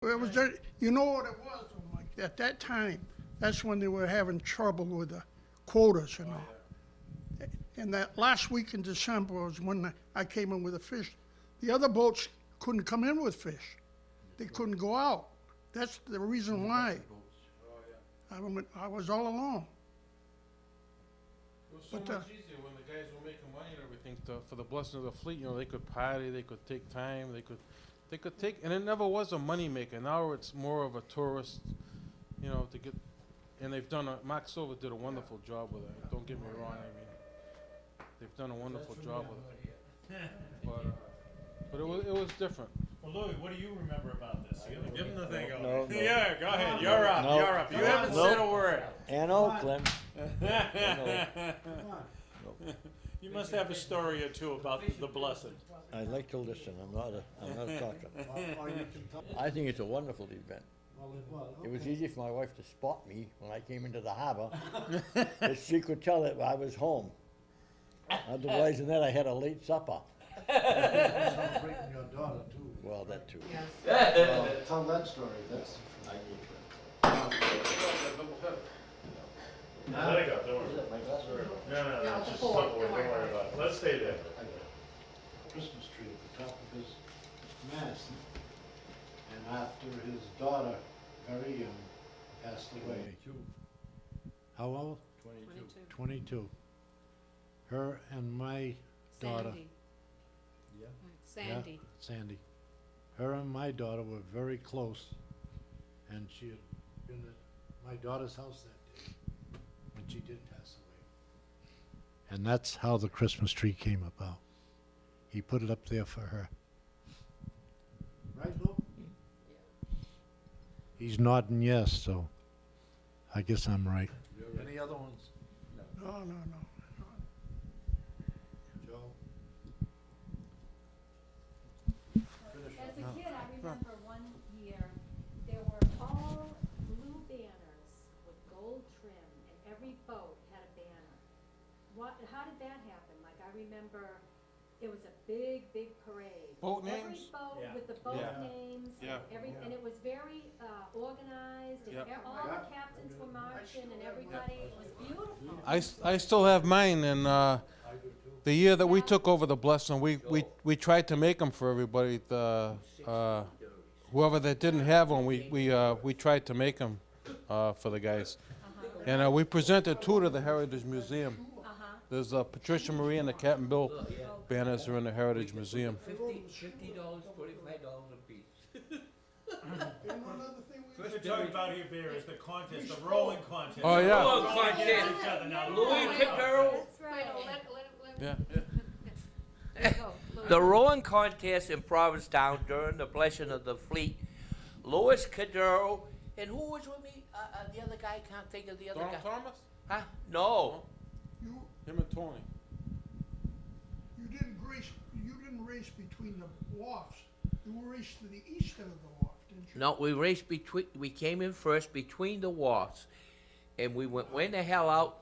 It was, you know what it was, Mike? At that time, that's when they were having trouble with the quotas and all. And that last week in December was when I came in with the fish. The other boats couldn't come in with fish. They couldn't go out. That's the reason why. I was all alone. It was so But, much easier when the guys were making money and everything for the blessing of the fleet. You know, they could party, they could take time, they could take, and it never was a money maker. Now it's more of a tourist, you know, to get. And they've done Mark Silver did a wonderful job with it. Don't get me wrong. I mean, they've done a wonderful job with it. But it was different. Well, Louis, what do you remember about this? Give him the thing. No. Yeah, go ahead. You're up. No. You're up. You haven't said a word. And Oakland. You must have a story or two about the blessed. I like to listen. I'm not a talker. I think it's a wonderful event. It was easy for my wife to spot me when I came into the harbor, but she could tell that I was home. Otherwise than that, I had a late supper. Celebrating your daughter too. Well, that too. Tell that story. That's. Let it go. Don't worry. No. It's just something. Don't worry about it. Let's stay there. Christmas tree at the top of his mast. And after his daughter, very young, passed away. How old? 22. Her and my daughter. Sandy. Yeah. Sandy. Yeah, Sandy. Her and my daughter were very close, and she had been at my daughter's house that day when she did pass away. And that's how the Christmas tree came about. He put it up there for her. Right, Lou? He's nodding yes, so I guess I'm right. Any other ones? No. Joe? As a kid, I remember one year, there were all blue banners with gold trim, and every boat had a banner. How did that happen? Like, I remember it was a big parade. Boat Every names? boat Yeah. with the boat Yeah. names, Yeah. and it was very organized, and Yeah. all the captains were marching, and everybody, it was beautiful. I still have mine, and the year that we took over the blessing, we tried to make them for everybody. Whoever that didn't have one, we tried to make them for the guys, and we presented two to the Heritage Museum. There's Patricia Marie and the Captain Bill banners are in the Heritage Museum. $50, $45 a piece. And one other thing we What you're talking about here, Bear, is the contest, the rolling contest. Oh, yeah. Rolling Rolling against contest. each other now. Louis Cadero. That's right. Yeah. There you go. Louis. The rowing contest in Provincetown during the blessing of the fleet, Louis Cadero, and who was with me? The other guy, can't think of the other Donald guy. Thomas? Huh? No. You Him and Tony. didn't race between the wharfs. You raced to the east of the wharf, didn't you? No, we came in first between the wharfs, and we went way the hell out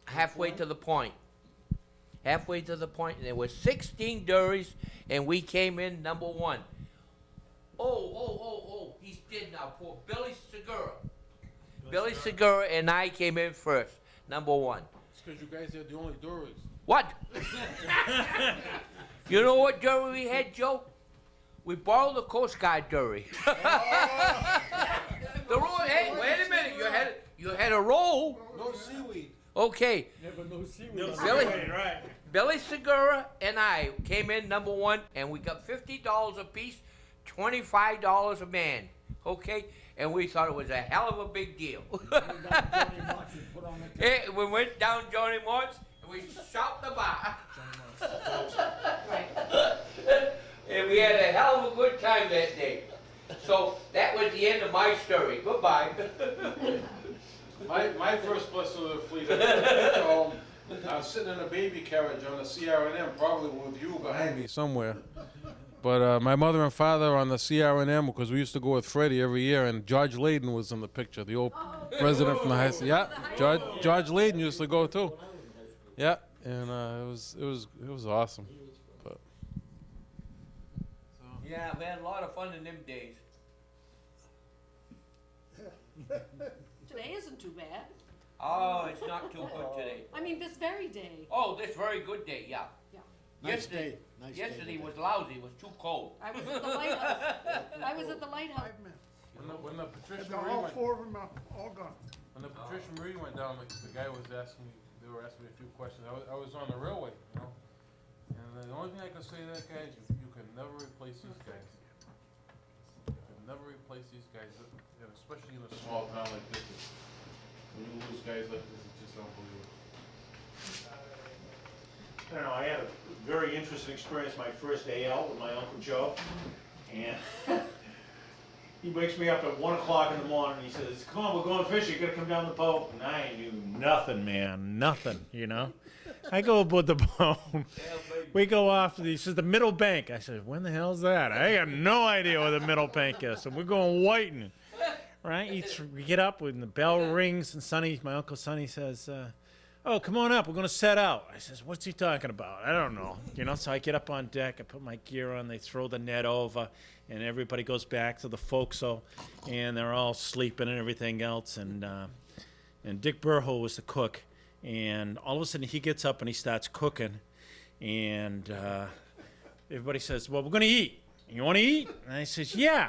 halfway to the point. Halfway to the point, and there were 16 Durries, and we came in number one. Oh, he's dead now, poor Billy Segura. Billy Segura and I came in first, number one. It's because you guys are the only dories. What? You know what Durry we had, Joe? We borrowed the Coast Guard Durry. The roll, hey, wait a minute, you had a roll. No seaweed. Okay, Never no seaweed. No, Billy? right. Billy Segura and I came in number one, and we got $50 a piece, $25 a man. Okay, and we thought it was a hell of a big deal. Hey, we went down Johnny Mott's and we shot the bar. And we had a hell of a good time that day. So that was the end of my story. Goodbye. My first blessing of the fleet, I got a picture home. I was sitting in a baby carriage on the CRNM, probably with you behind me somewhere. But my mother and father on the CRNM, because we used to go with Freddie every year, and George Layden was in the picture, the old president from the high school. Yeah, George Layden used to go too. Yeah, and it was awesome. But Yeah, we had a lot of fun in them days. Oh, it's not too good today. I mean, this very day. Oh, this very good day, yeah. Yeah. Nice day, nice day Yesterday today. was lousy, it was too cold. I was at the lighthouse. I was at the lighthouse. 5 minutes. When the Patricia And Marie all went, 4 of them are all gone. when the Patricia Marie went down, the guy was asking me, they were asking me a few questions. I was on the railway, you know? And the only thing I can say to that guy is you can never replace these guys. You can never replace these guys, and especially in a small town like this. When you lose guys like this, it's just unbelievable. I don't know, I had a very interesting experience my first day out with my Uncle Joe. And he wakes me up at 1 o'clock in the morning and he says, come on, we're going fishing, you gotta come down the boat. And I knew nothing, man, nothing, you know? I go aboard the boat. We go off to he says, the middle bank. I said, when the hell's that? I have no idea where the middle bank is. So we're going whiting. Right? We get up when the bell rings and Sonny, my Uncle Sonny says, oh, come on up, we're gonna set out. I says, what's he talking about? I don't know. You know, so I get up on deck, I put my gear on, they throw the net over, and everybody goes back to the forecastle, and they're all sleeping and everything else, and Dick Burho was the cook, and all of a sudden he gets up and he starts cooking, and everybody says, well, we're gonna eat. You wanna eat? And I says, yeah.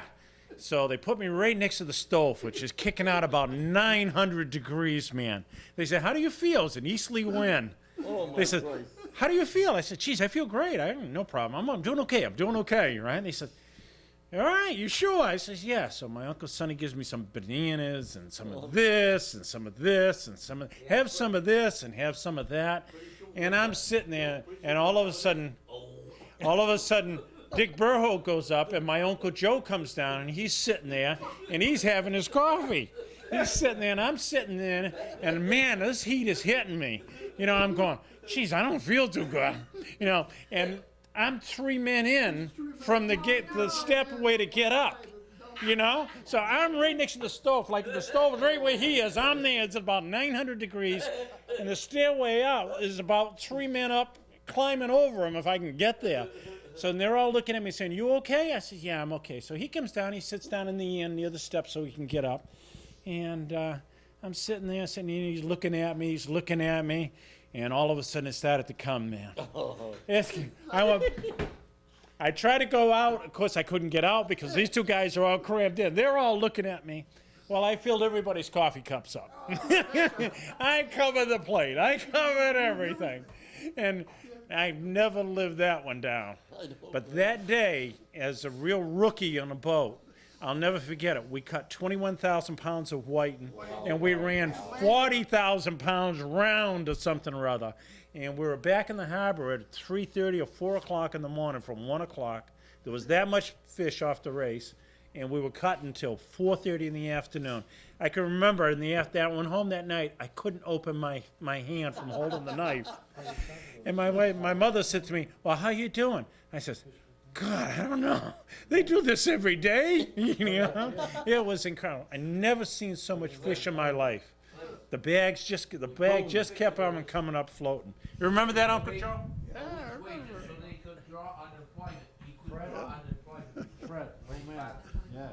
So they put me right next to the stove, which is kicking out about 900 degrees, man. They said, how do you feel? It's an easterly wind. Oh, my They said, Christ. how do you feel? I said, geez, I feel great. No problem. I'm doing okay. I'm doing okay, right? And they said, all right, you sure? I says, yeah. So my Uncle Sonny gives me some bananas and some of this and some of this and have some of this and have some of that. And I'm sitting there, and all of a sudden, Dick Burho goes up, and my Uncle Joe comes down, and he's sitting there, and he's having his coffee. He's sitting there, and I'm sitting there, and man, this heat is hitting me. You know, I'm going, geez, I don't feel too good. You know, and I'm 3 men in from the step way to get up. You know, so I'm right next to the stove. Like the stove is right where he is. I'm there. It's about 900 degrees, and the stairway out is about 3 men up, climbing over him if I can get there. So they're all looking at me saying, you okay? I said, yeah, I'm okay. So he comes down, he sits down in the end near the steps so he can get up. And I'm sitting there, he's looking at me, and all of a sudden it started to come, man. I tried to go out. Of course, I couldn't get out because these 2 guys are all crammed in. They're all looking at me. Well, I filled everybody's coffee cups up. I covered the plate. I covered everything. And I've never lived that one down. But that day, as a real rookie on a boat, I'll never forget it. We cut 21,000 pounds of whiting, and we ran 40,000 pounds round or something or other. And we were back in the harbor at 3:30 or 4 o'clock in the morning from 1 o'clock. There was that much fish off the race, and we were cutting until 4:30 in the afternoon. I can remember that one home that night, I couldn't open my hand from holding the knife. And my mother said to me, well, how you doing? I said, God, I don't know. They do this every day. You know? It was incredible. I never seen so much fish in my life. The bag just kept on coming up floating. You remember that, Uncle Joe? So they could draw unemployment. He could draw unemployment. Fred, old man, yeah.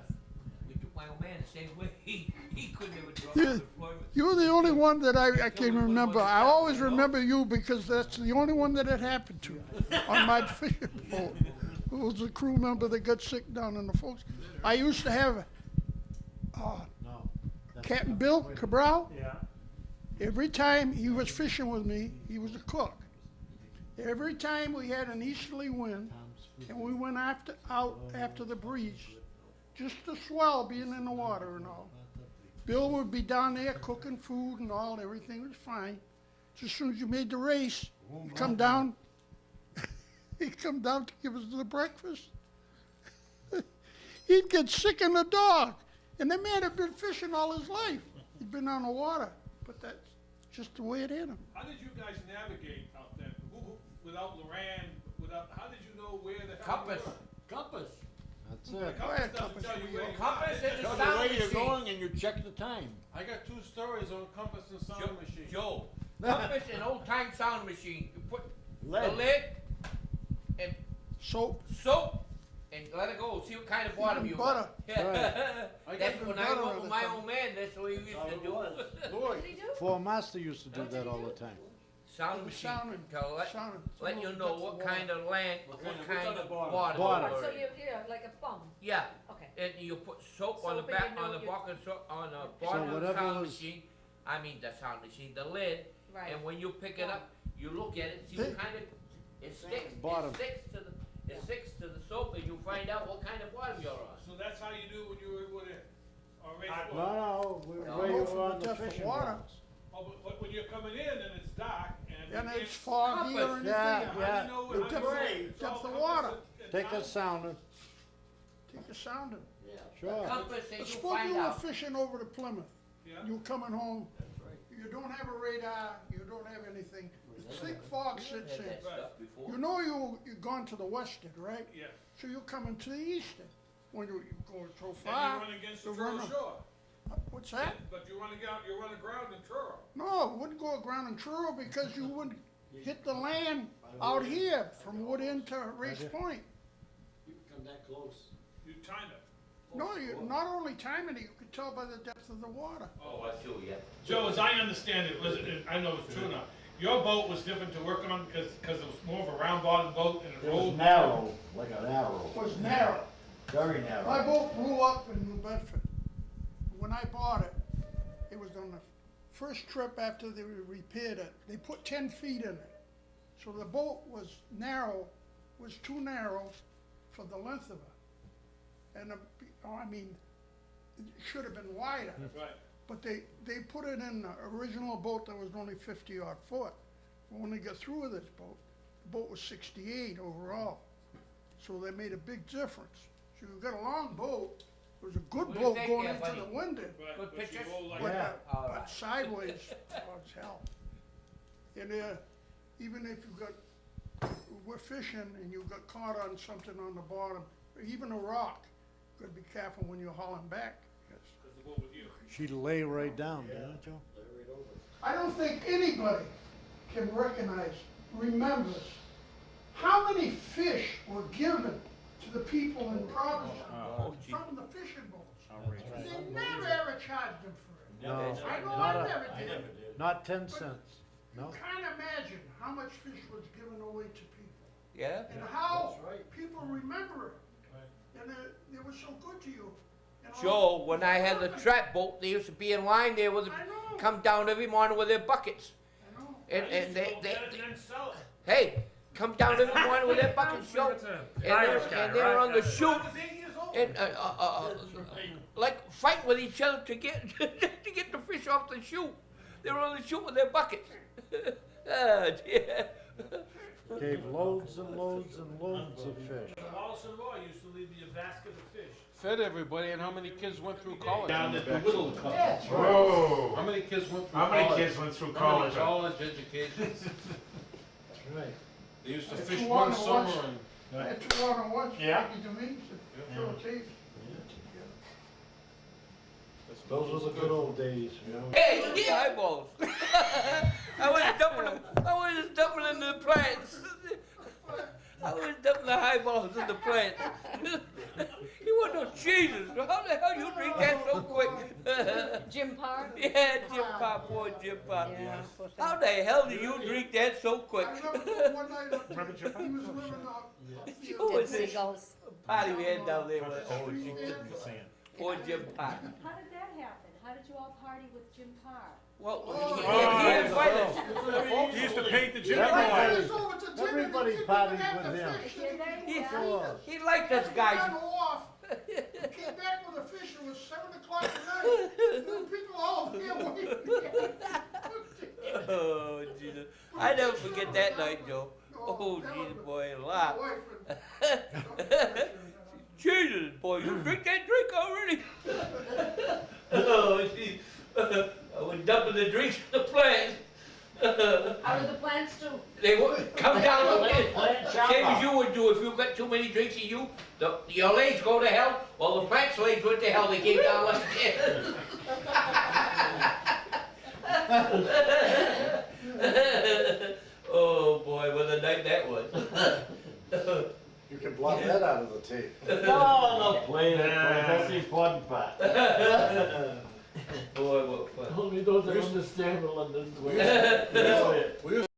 We took my old man the same way. He couldn't even draw Yeah. unemployment. You're the only one that I can remember. I always remember you because that's the only one that it happened to on my fishing boat. It was a crew member that got sick down in the folks. I used to have No. that's Captain not Bill the way to- Cabral. Yeah. Every time he was fishing with me, he was a cook. Every time we had an easterly wind and we went out after the breeze, just the swell being in the water and all, Bill would be down there cooking food and all, everything was fine. Just as soon as you made the race, he'd come down, he'd come down to give us the breakfast. He'd get sick in the dog. And the man had been fishing all his life. He'd been on the water, but that's just the way it hit him. How did you guys navigate out there? Without Loran, how did you know where the hell Compass. Compass. That's The it. compass doesn't tell you where you Compass are. and the Tell you sound where you're machine. going and you check the time. I got 2 stories on compass and sound machine. Joe, compass and old time sound machine. You put the Lead. lid and So soap and let it go, see what kind of bottom you butter. got. I That's got when the I butter worked on with the my top. old man, that's what we used to do. What did he do? Ford Master used to do that all the time. Sound machine, Sounding, to let, sounding. let you know what kind of land, what kind of bottom. Bottom. So yeah, like a bum, Yeah, okay. and you put soap on the Soap and back, you know on the you- bottom, on the bottom of the whatever sound was- machine, I mean the sound machine, the lid, Right. and when you pick it up, you look at it, see what kind of, it sticks to the soap, and you find out what kind of bottom you're on. So that's how you do when you were in, or No, we No. where you From were the on the depth of fishing water. boats. Oh, but when you're coming in and it's dark and. And you it's can't- foggy or Compass. anything. Yeah, yeah. The depth of water. Take a sounder. Take a sounding. Sure. Compass, and you Suppose find you were out. fishing over to Plymouth. Yeah. You coming home, you don't have a radar, you don't have anything. Thick fog sits Had that in. stuff before. You know you've gone to the western, right? Yeah. So you're coming to the eastern. When you go so And far. you run against the you Truro run a- shore. What's that? But you run aground in Truro. No, wouldn't go aground in Truro because you wouldn't hit the land out here from Wood End to Race Point. You come that close. You time it. No, you not only timing it, you could tell by the depth of the water. Oh, I do, yeah. Joe, as I understand it, I know it's true enough, your boat was different to work on because it was more of a round bottom boat and it It was rolled. narrow, like an arrow, It was narrow. very My narrow. boat blew up in New Bedford. When I bought it, it was on the first trip after they repaired it. They put 10 feet in it. So the boat was narrow, was too narrow for the length of it. And, I mean, it should have been wider. Right. But they put it in the original boat that was only 50-odd foot. When they got through with this boat, the boat was 68 overall. So they made a big difference. So you got a long boat, it was a good What do you boat think going there, into buddy? the wind. Right, Good but you pictures? roll like But, that. All but right. sideways, oh, it's hell. And even if you we're fishing and you got caught on something on the bottom, or even a rock, you gotta be careful when you're hauling back. 'Cause Because the boat with you. She'd lay right down, didn't it, Joe? I don't think anybody can remembers how many fish were given to the people in Provincetown Oh, gee. from the fishing boats. They never ever charged them for it. No, I know not I a- never did. not 10 cents. You No. can't imagine how much fish was given away to people Yeah? and how people remember it. And they were so good to you. And all- Joe, when I had the trap boat, they used to be in line there with, I know. come down every morning with their buckets. I know. And they, Get it and then sell it. hey, come down every morning with their buckets, Joe. And they're on the chute, I was 8 years old. and, like fighting with each other to get, to get the fish off the chute. They were on the chute with their buckets. Ah, dear. Gave loads and loads and loads of fish. Wallace and Roy used to leave me a basket of fish. Fed everybody, and how many kids went through college? Down at the Whittle Company. Whoa! How many kids went through How college? many kids went through How many college? college educations? Right. They used to If fish you one wanna summer watch- and Had 2 on once, Yeah. to me, so tape. Those were the good old days, you know? Hey, the eyeballs. I was dumping in the plants. I was dumping the eyeballs in the plants. You want no Jesus? How the hell you drink that so quick? Jim Parr? Yeah, Jim Pop, poor Jim Pop. How the hell do you drink that so quick? I remember one night, he was living up You here. was Dead this seagulls. party we had down there with Oh, Street you there. couldn't see it. poor Jim Pop. How did that happen? How did you all party with Jim Parr? Well, Oh, he invited us. He used to paint the gym Everybody- boy. It's over to dinner, everybody they didn't partied have with the him. fish. Did they? He- Yeah. He liked us Got guys. off, came back with a fish, it was 7 o'clock at night. There were people all there waiting. Oh, Jesus. I never forget that night, Joe. Oh, Jesus, boy, laugh. Jesus, boy, you drink that drink already? Oh, geez. I was dumping the drinks in the plants. How did the plants do? They would come down like this. Same as you would do if you got too many drinks in you. Your legs go to hell. Well, the plant's legs went to hell. They came down like this. Oh boy, what a night that was. You can block that out of the tape. No, I'm not playing it, boys. That's the important part. Boy, what fun. Only those that understand will understand. We used